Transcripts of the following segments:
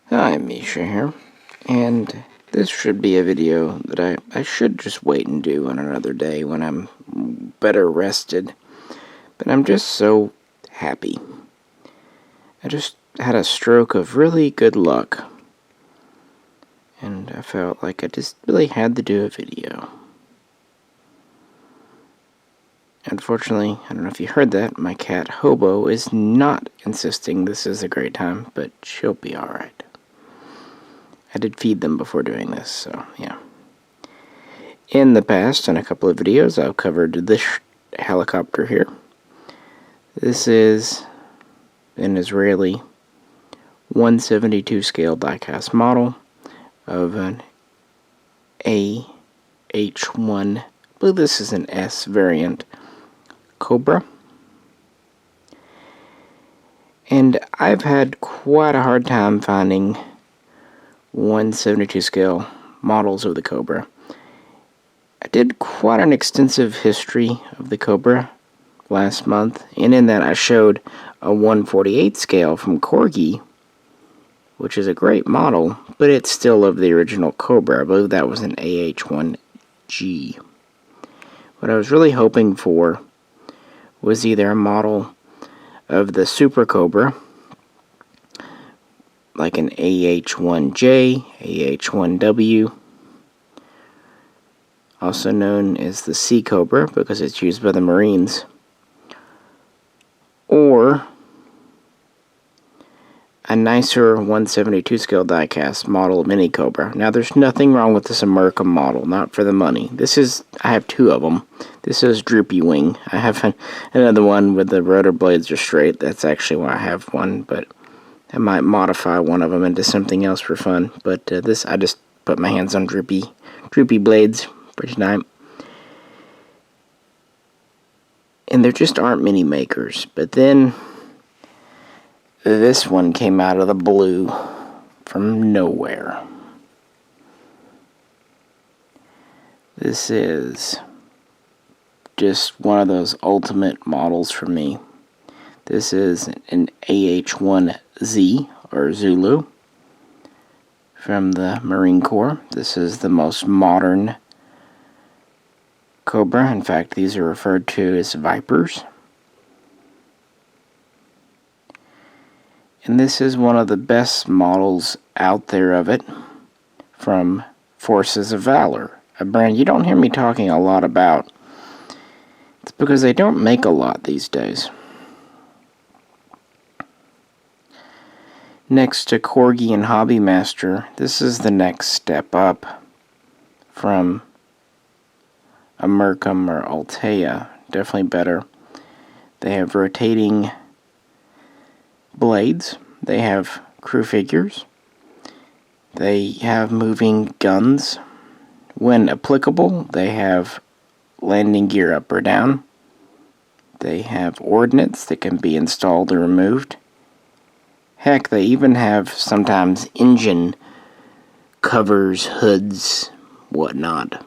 Hi, Misha here, and this should be a video that I should just wait and do on another day when I'm better rested, but I'm just so happy. I just had a stroke of really good luck, and I felt like I just really had to do a video. Unfortunately, I don't know if you heard that, my cat Hobo is not insisting this is a great time, but she'll be alright. I did feed them before doing this, so yeah. In the past, in a couple of videos, I've covered this helicopter here. This is an Israeli 172 scale diecast model of an AH-1, I believe this is an S variant, Cobra. And I've had quite a hard time finding 172 scale models of the Cobra. I did quite an extensive history of the Cobra last month, and in that I showed a 148 scale from Corgi, which is a great model, but it's still of the original Cobra. I believe that was an AH-1Z. What I was really hoping for was either a model of the Super Cobra, like an AH-1J, AH-1W, also known as the Sea Cobra because it's used by the Marines, or a nicer 172 scale diecast model Mini Cobra. Now there's nothing wrong with this American model, not for the money. I have two of them. This is Droopy Wing. I have another one with the rotor blades are straight. That's actually why I have one, but I might modify one of them into something else for fun. But this, I just put my hands on Droopy blades for tonight. And there just aren't many makers. But then this one came out of the blue from nowhere. This is just one of those ultimate models for me. This is an AH-1Z, or Zulu, from the Marine Corps. This is the most modern Cobra. In fact, these are referred to as Vipers. And this is one of the best models out there of it from Forces of Valor, a brand you don't hear me talking a lot about. It's because they don't make a lot these days. Next to Corgi and Hobby Master, this is the next step up from a Mercum or Altea. Definitely better. They have rotating blades. They have crew figures. They have moving guns. When applicable, they have landing gear up or down. They have ordnance that can be installed or removed. Heck, they even have sometimes engine covers, hoods, whatnot.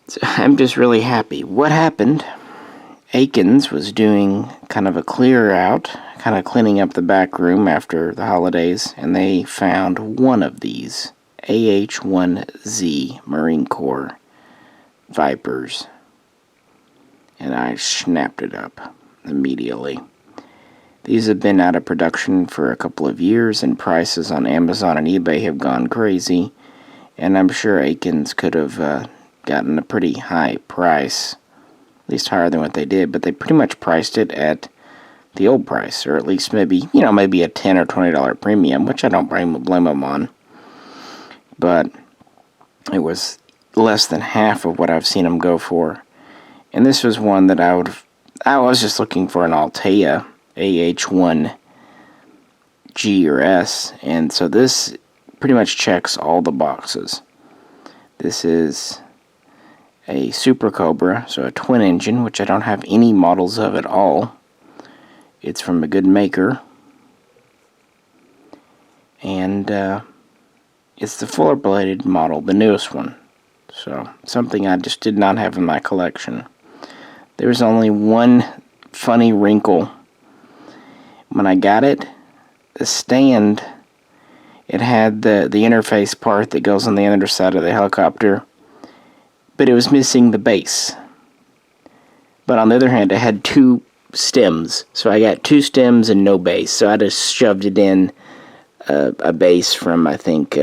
So I'm just really happy. What happened? Akins was doing kind of a clear out, kind of cleaning up the back room after the holidays, and they found one of these AH-1Z Marine Corps Vipers, and I snapped it up immediately. These have been out of production for a couple of years, and prices on Amazon and eBay have gone crazy, and I'm sure Akins could have gotten a pretty high price, at least higher than what they did, but they pretty much priced it at the old price, or at least maybe a $10 or $20 premium, which I don't blame them on, but it was less than half of what I've seen them go for. And this was one that I was just looking for an Altea AH-1G or S, and so this pretty much checks all the boxes. This is a Super Cobra, so a twin engine, which I don't have any models of at all. It's from a good maker, and it's the fuller bladed model, the newest one, so something I just did not have in my collection. There's only one funny wrinkle when I got it, the stand, it had the interface part that goes on the underside of the helicopter, but it was missing the base. But on the other hand, it had 2 stems, so I got 2 stems and no base, so I just shoved it in a base from, I think,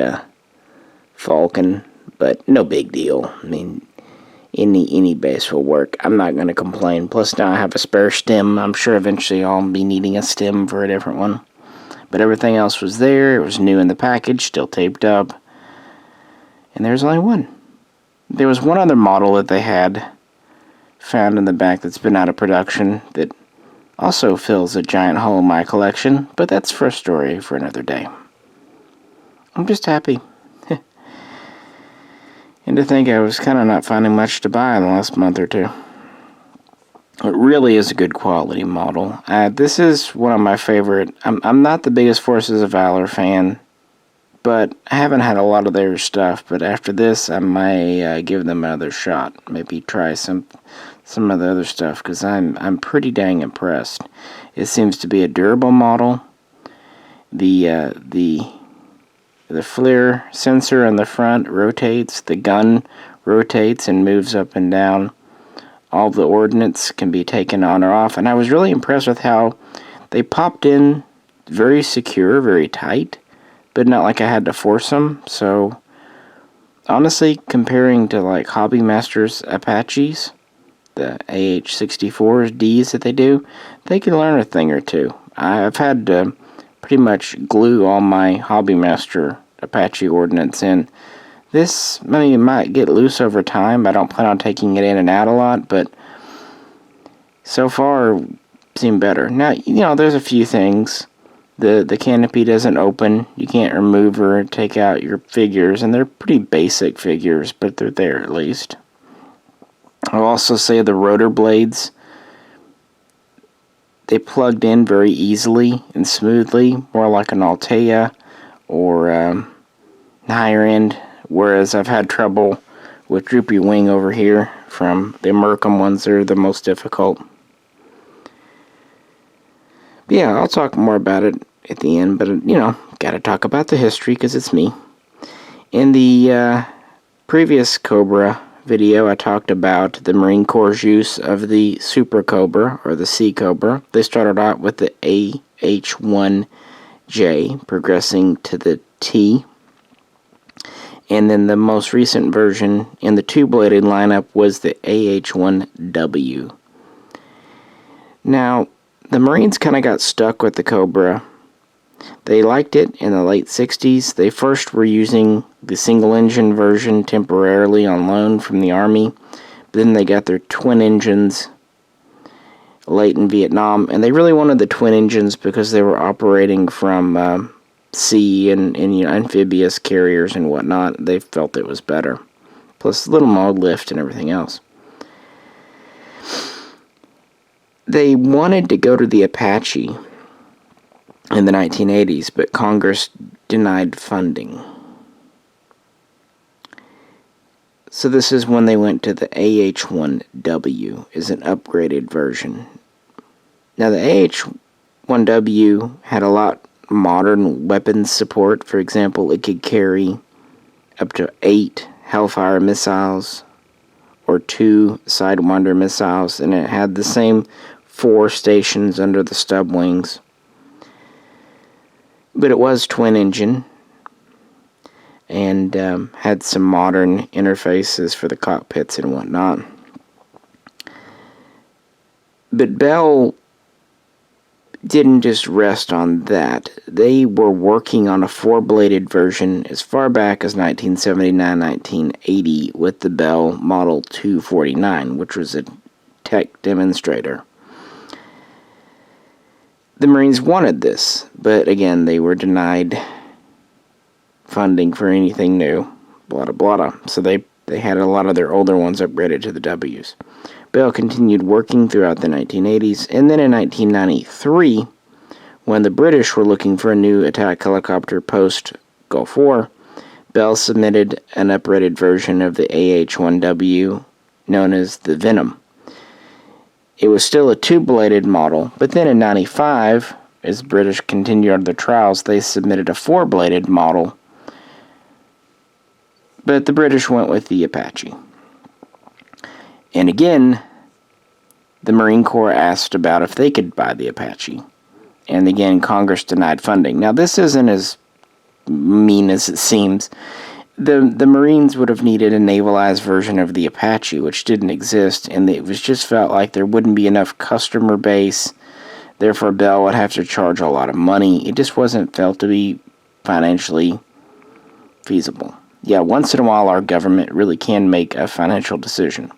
Falcon, but no big deal. I mean, any base will work. I'm not going to complain. Plus, now I have a spare stem. I'm sure eventually I'll be needing a stem for a different one. But everything else was there. It was new in the package, still taped up. And there's only one. There was one other model that they had found in the back that's been out of production that also fills a giant hole in my collection, but that's for a story for another day. I'm just happy. And to think I was kind of not finding much to buy in the last month or two. It really is a good quality model. This is one of my favorite. I'm not the biggest Forces of Valor fan, but I haven't had a lot of their stuff. But after this, I may give them another shot. Maybe try some of the other stuff, because I'm pretty dang impressed. It seems to be a durable model. The flare sensor on the front rotates, the gun rotates and moves up and down. All the ordnance can be taken on or off, and I was really impressed with how they popped in very secure, very tight, but not like I had to force them. So honestly, comparing to like Hobby Masters Apaches, the AH-64s, Ds that they do, they can learn a thing or two. I've had to pretty much glue all my Hobby Master Apache ordnance in. This, I mean, it might get loose over time. I don't plan on taking it in and out a lot, but so far, seem better. Now, you know, there's a few things. The canopy doesn't open. You can't remove or take out your figures, and they're pretty basic figures, but they're there at least. I'll also say the rotor blades, they plugged in very easily and smoothly, more like an Altea or higher end, whereas I've had trouble with Droopy Wing over here from the American ones. They're the most difficult. But yeah, I'll talk more about it at the end, but you know, gotta talk about the history because it's me. In the previous Cobra video, I talked about the Marine Corps' use of the Super Cobra, or the Sea Cobra. They started out with the AH-1Z, progressing to the T. And then the most recent version in the 2-bladed lineup was the AH-1W. Now, the Marines kind of got stuck with the Cobra. They liked it in the late 60s. They first were using the single-engine version temporarily on loan from the Army. But then they got their twin engines late in Vietnam. And they really wanted the twin engines because they were operating from sea and you know, amphibious carriers and whatnot. They felt it was better. Plus a little more lift and everything else. They wanted to go to the Apache in the 1980s, but Congress denied funding. So this is when they went to the AH-1W, is an upgraded version. Now the AH-1W had a lot modern weapons support. For example, it could carry up to 8 Hellfire missiles or 2 Sidewinder missiles, and it had the same 4 stations under the stub wings. But it was twin engine and had some modern interfaces for the cockpits and whatnot. But Bell didn't just rest on that. They were working on a 4-bladed version as far back as 1979-1980 with the Bell Model 249, which was a tech demonstrator. The Marines wanted this, but again, they were denied funding for anything new, blah, blah, blah. So they had a lot of their older ones upgraded to the Ws. Bell continued working throughout the 1980s, and then in 1993, when the British were looking for a new attack helicopter post-Gulf War, Bell submitted an upgraded version of the AH-1W known as the Venom. It was still a 2-bladed model, but then in 95, as the British continued their trials, they submitted a 4-bladed model, but the British went with the Apache. And again, the Marine Corps asked about if they could buy the Apache. And again, Congress denied funding. Now, this isn't as mean as it seems. The Marines would have needed a navalized version of the Apache, which didn't exist, and it was just felt like there wouldn't be enough customer base. Therefore, Bell would have to charge a lot of money. It just wasn't felt to be financially feasible. Yeah, once in a while, our government really can make a financial decision.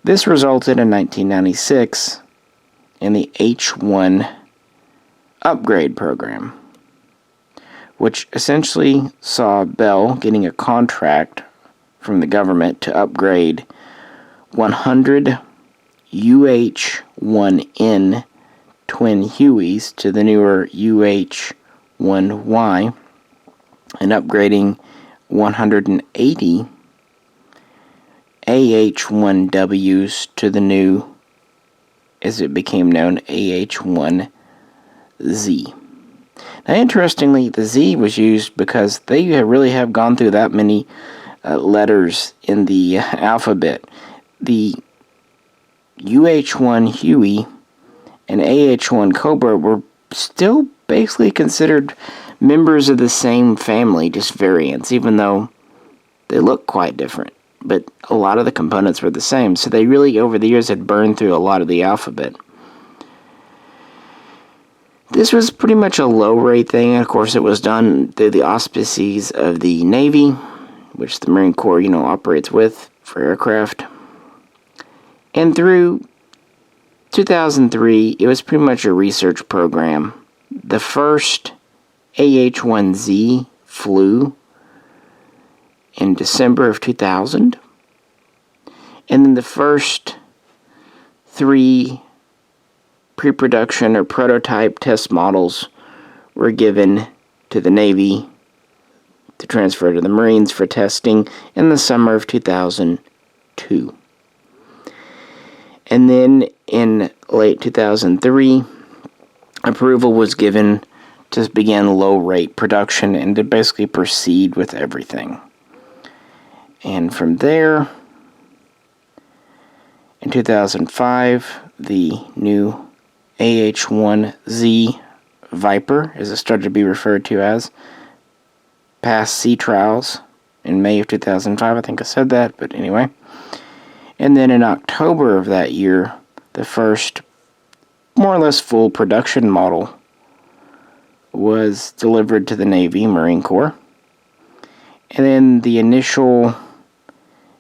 This resulted in 1996 in the H-1 upgrade program, which essentially saw Bell getting a contract from the government to upgrade 100 UH-1N twin Hueys to the newer UH-1Y, and upgrading 180 AH-1Ws to the new, as it became known, AH-1Z. Now, interestingly, the Z was used because they really have gone through that many letters in the alphabet. The UH-1 Huey and AH-1 Cobra were still basically considered members of the same family, just variants, even though they look quite different. But a lot of the components were the same, so they really, over the years, had burned through a lot of the alphabet. This was pretty much a low-rate thing. Of course, it was done through the auspices of the Navy, which the Marine Corps, operates with for aircraft. And through 2003, it was pretty much a research program. The first AH-1Z flew in December of 2000. And then the first 3 pre-production or prototype test models were given to the Navy to transfer to the Marines for testing in the summer of 2002. And then in late 2003, approval was given to begin low-rate production and to basically proceed with everything. And from there, in 2005, the new AH-1Z Viper, as it started to be referred to as, passed sea trials in May of 2005. I think I said that, but anyway. And then in October of that year, the first more or less full production model was delivered to the Navy Marine Corps. And then the initial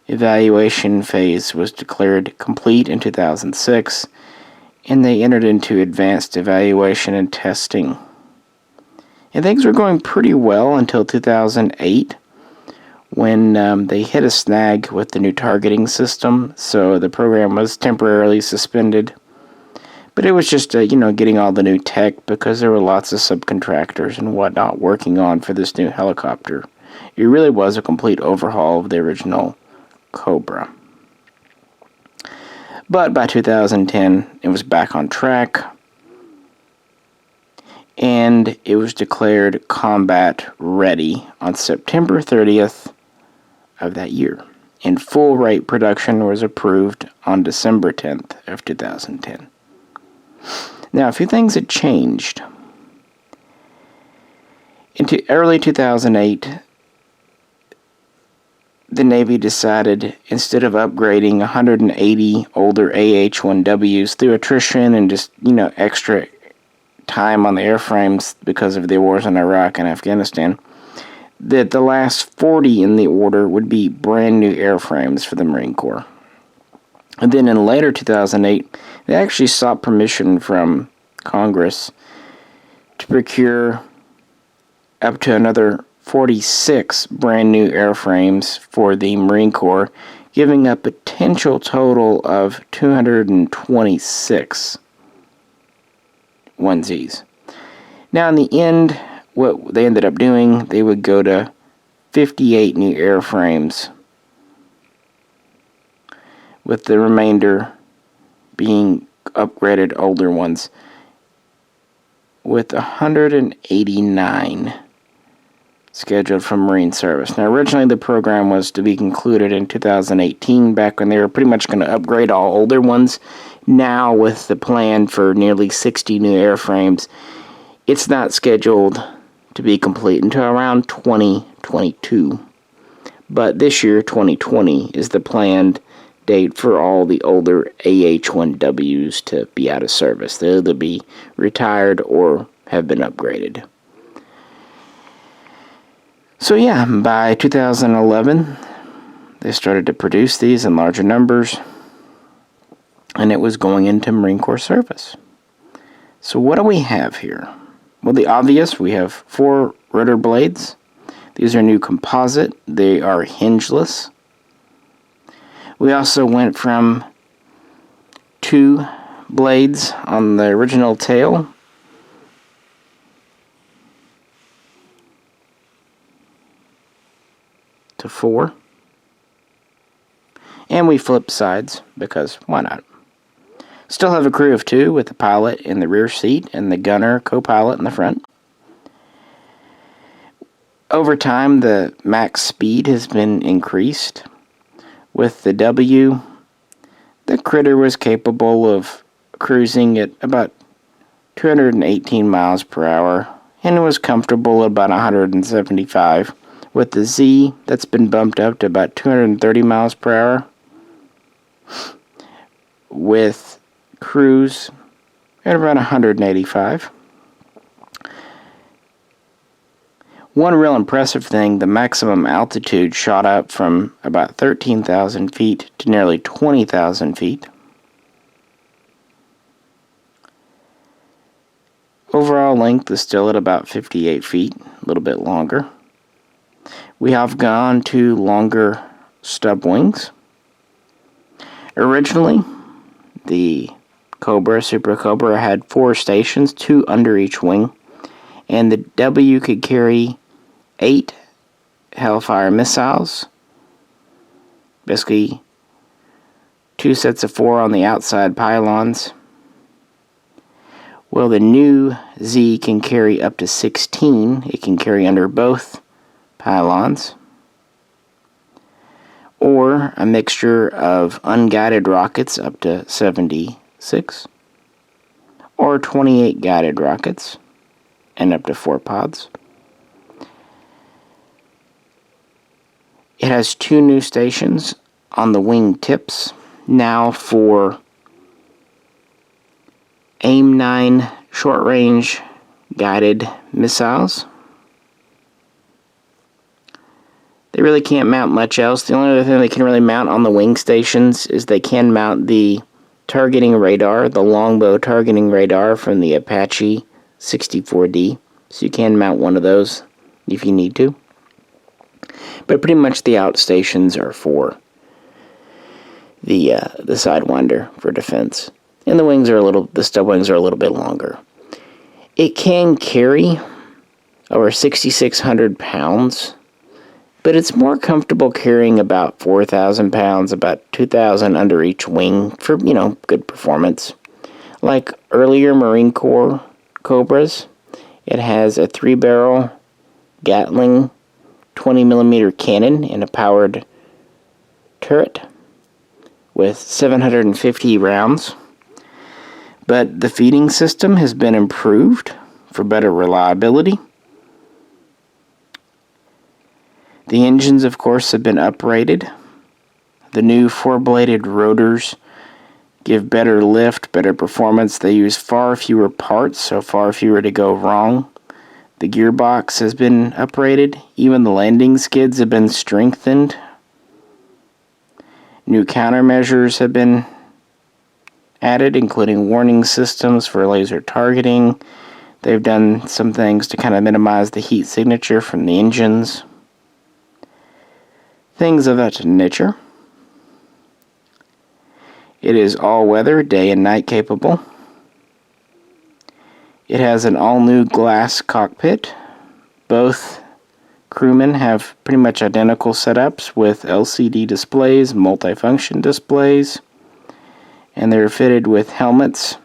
evaluation phase was declared complete in 2006, and they entered into advanced evaluation and testing. And things were going pretty well until 2008, when they hit a snag with the new targeting system, so the program was temporarily suspended. But it was just, getting all the new tech, because there were lots of subcontractors and whatnot working on for this new helicopter. It really was a complete overhaul of the original Cobra. But by 2010, it was back on track, and it was declared combat ready on September 30th of that year. And full rate production was approved on December 10th of 2010. Now, a few things had changed. Into early 2008, the Navy decided, instead of upgrading 180 older AH-1Ws through attrition and just, extra time on the airframes because of the wars in Iraq and Afghanistan, that the last 40 in the order would be brand new airframes for the Marine Corps. And then in later 2008, they actually sought permission from Congress to procure up to another 46 brand new airframes for the Marine Corps, giving a potential total of 226 onesies. Now, in the end, what they ended up doing, they would go to 58 new airframes, with the remainder being upgraded older ones. with 189 scheduled for Marine service. Now, originally the program was to be concluded in 2018, back when they were pretty much going to upgrade all older ones. Now, with the plan for nearly 60 new airframes, it's not scheduled to be complete until around 2022. But this year, 2020, is the planned date for all the older AH-1Ws to be out of service. They'll either be retired or have been upgraded. So yeah, by 2011, they started to produce these in larger numbers, and it was going into Marine Corps service. So what do we have here? Well, the obvious, we have 4 rotor blades. These are new composite. They are hingeless. We also went from 2 blades on the original tail to 4. And we flipped sides, because why not? Still have a crew of 2 with the pilot in the rear seat and the gunner co-pilot in the front. Over time, the max speed has been increased. With the W, the critter was capable of cruising at about 218 miles per hour, and it was comfortable at about 175. With the Z, that's been bumped up to about 230 miles per hour. With cruise at around 185. One real impressive thing, the maximum altitude shot up from about 13,000 feet to nearly 20,000 feet. Overall length is still at about 58 feet, a little bit longer. We have gone to longer stub wings. Originally, the Cobra, Super Cobra, had 4 stations, 2 under each wing, and the W could carry 8 Hellfire missiles, basically 2 sets of 4 on the outside pylons. Well, the new Z can carry up to 16. It can carry under both pylons, or a mixture of unguided rockets up to 76, or 28 guided rockets and up to 4 pods. It has 2 new stations on the wing tips, now for AIM-9 short-range guided missiles. They really can't mount much else. The only other thing they can really mount on the wing stations is they can mount the targeting radar, the longbow targeting radar from the Apache 64D. So you can mount one of those if you need to. But pretty much the outstations are for the Sidewinder for defense. And the wings are the stub wings are a little bit longer. It can carry over 6,600 pounds, but it's more comfortable carrying about 4,000 pounds, about 2,000 under each wing for, good performance. Like earlier Marine Corps Cobras, it has a 3-barrel Gatling 20mm cannon and a powered turret with 750 rounds. But the feeding system has been improved for better reliability. The engines, of course, have been uprated. The new 4-bladed rotors give better lift, better performance. They use far fewer parts, so far fewer to go wrong. The gearbox has been uprated. Even the landing skids have been strengthened. New countermeasures have been added, including warning systems for laser targeting. They've done some things to kind of minimize the heat signature from the engines. Things of that nature. It is all-weather, day and night capable. It has an all-new glass cockpit. Both crewmen have pretty much identical setups with LCD displays, multifunction displays, and they're fitted with helmets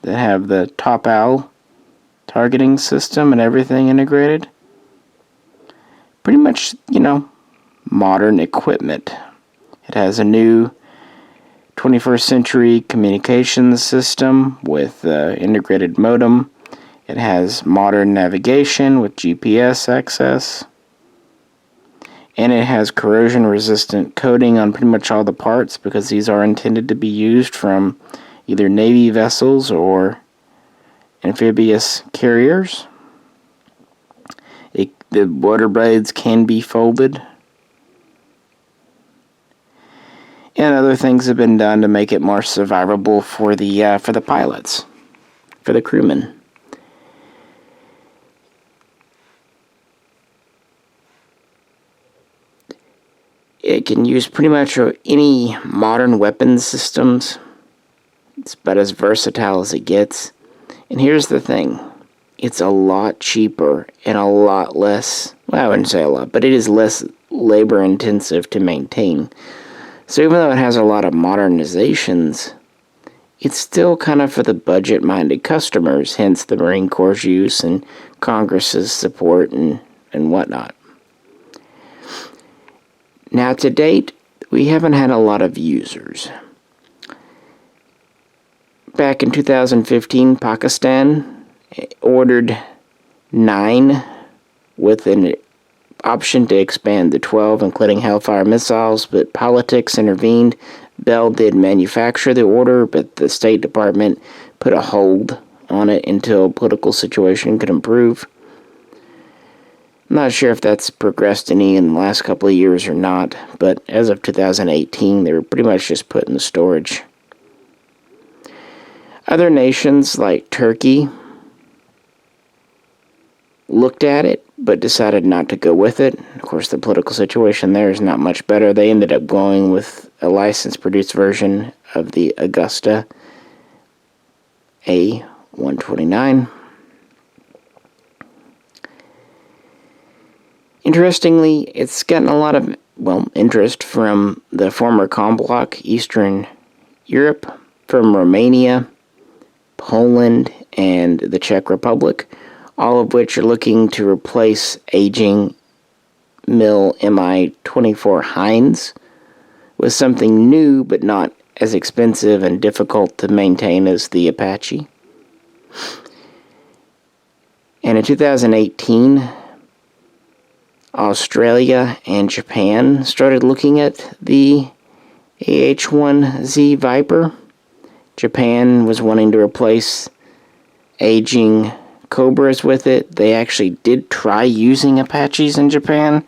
that have the top owl targeting system and everything integrated. Pretty much, modern equipment. It has a new 21st century communications system with integrated modem. It has modern navigation with GPS access. And it has corrosion-resistant coating on pretty much all the parts because these are intended to be used from either Navy vessels or amphibious carriers. The rotor blades can be folded. And other things have been done to make it more survivable for the pilots, for the crewmen. It can use pretty much any modern weapons systems. It's about as versatile as it gets. And here's the thing. It's a lot cheaper and a lot less, well, I wouldn't say a lot, but it is less labor intensive to maintain. So even though it has a lot of modernizations, it's still kind of for the budget-minded customers, hence the Marine Corps' use and Congress's support and whatnot. Now, to date, we haven't had a lot of users. Back in 2015, Pakistan ordered 9 with an option to expand to 12, including Hellfire missiles, but politics intervened. Bell did manufacture the order, but the State Department put a hold on it until political situation could improve. I'm not sure if that's progressed any in the last couple of years or not, but as of 2018, they were pretty much just put in the storage. Other nations like Turkey looked at it, but decided not to go with it. Of course, the political situation there is not much better. They ended up going with a license-produced version of the Augusta AH-129. Interestingly, it's gotten a lot of, interest from the former Com Bloc, Eastern Europe, from Romania, Poland, and the Czech Republic, all of which are looking to replace aging MIL Mi-24 Hinds with something new but not as expensive and difficult to maintain as the Apache. And in 2018, Australia and Japan started looking at the AH-1Z Viper. Japan was wanting to replace aging Cobras with it. They actually did try using Apaches in Japan,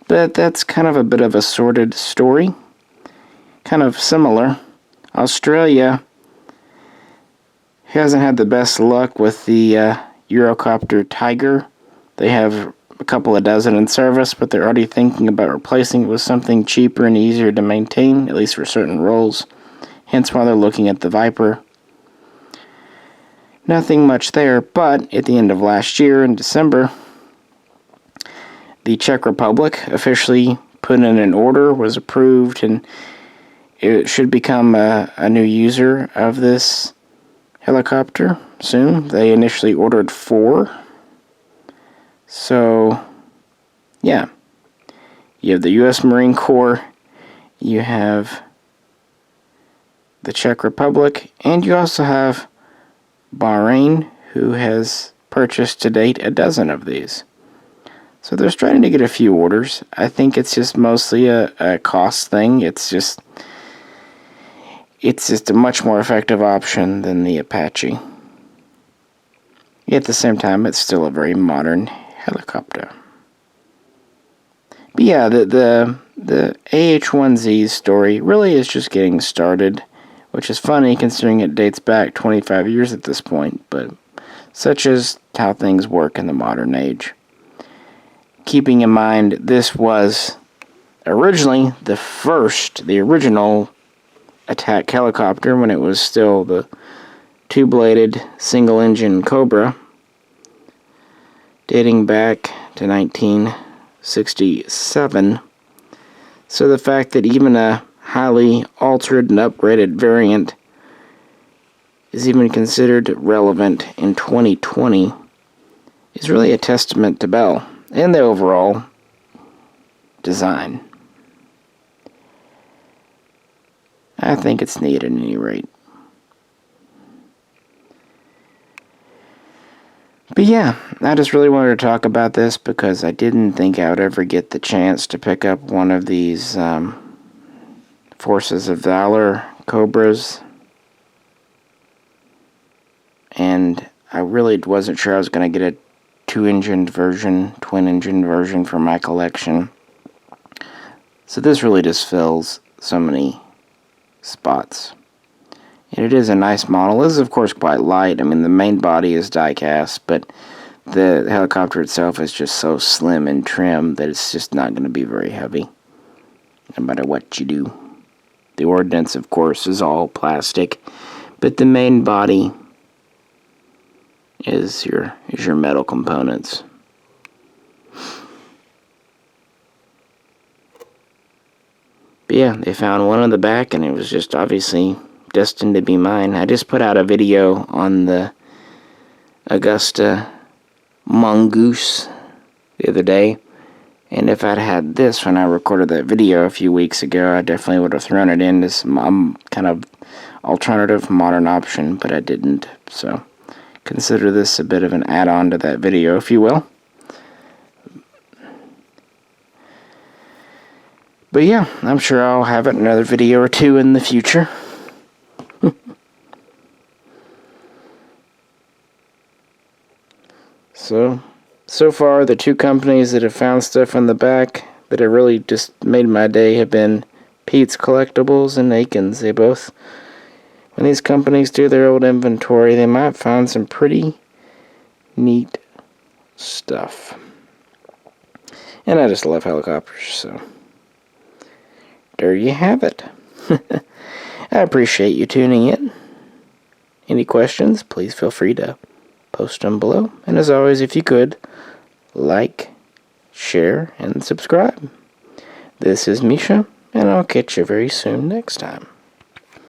but that's kind of a bit of a sordid story. Kind of similar. Australia hasn't had the best luck with the Eurocopter Tiger. They have a couple of dozen in service, but they're already thinking about replacing it with something cheaper and easier to maintain, at least for certain roles. Hence why they're looking at the Viper. Nothing much there, but at the end of last year, in December, the Czech Republic officially put in an order, was approved, and it should become a new user of this helicopter soon. They initially ordered 4. So, yeah. You have the U.S. Marine Corps, you have the Czech Republic, and you also have Bahrain, who has purchased to date a dozen of these. So they're starting to get a few orders. I think it's just mostly a cost thing. It's just a much more effective option than the Apache. Yet at the same time, it's still a very modern helicopter. But yeah, the AH-1Z story really is just getting started, which is funny considering it dates back 25 years at this point, but such is how things work in the modern age. Keeping in mind, this was originally the original attack helicopter when it was still the two-bladed single-engine Cobra, dating back to 1967. So the fact that even a highly altered and upgraded variant is even considered relevant in 2020 is really a testament to Bell and the overall design. I think it's neat at any rate. But yeah, I just really wanted to talk about this because I didn't think I would ever get the chance to pick up one of these Forces of Valor Cobras. And I really wasn't sure I was going to get a twin-engined version for my collection. So this really just fills so many spots. And it is a nice model. This is of course quite light. I mean, the main body is die-cast, but the helicopter itself is just so slim and trim that it's just not going to be very heavy, no matter what you do. The ordnance, of course, is all plastic, but the main body is your metal components. But yeah, they found one on the back, and it was just obviously destined to be mine. I just put out a video on the Augusta Mongoose the other day, and if I'd had this when I recorded that video a few weeks ago, I definitely would have thrown it in as some kind of alternative modern option, but I didn't. So consider this a bit of an add-on to that video, if you will. But yeah, I'm sure I'll have it another video or two in the future. So far, the two companies that have found stuff on the back that have really just made my day have been Pete's Collectibles and Aikens. They both, when these companies do their old inventory, they might find some pretty neat stuff. And I just love helicopters, so there you have it. I appreciate you tuning in. Any questions, please feel free to post them below. And as always, if you could, like, share, and subscribe. This is Misha, and I'll catch you very soon next time.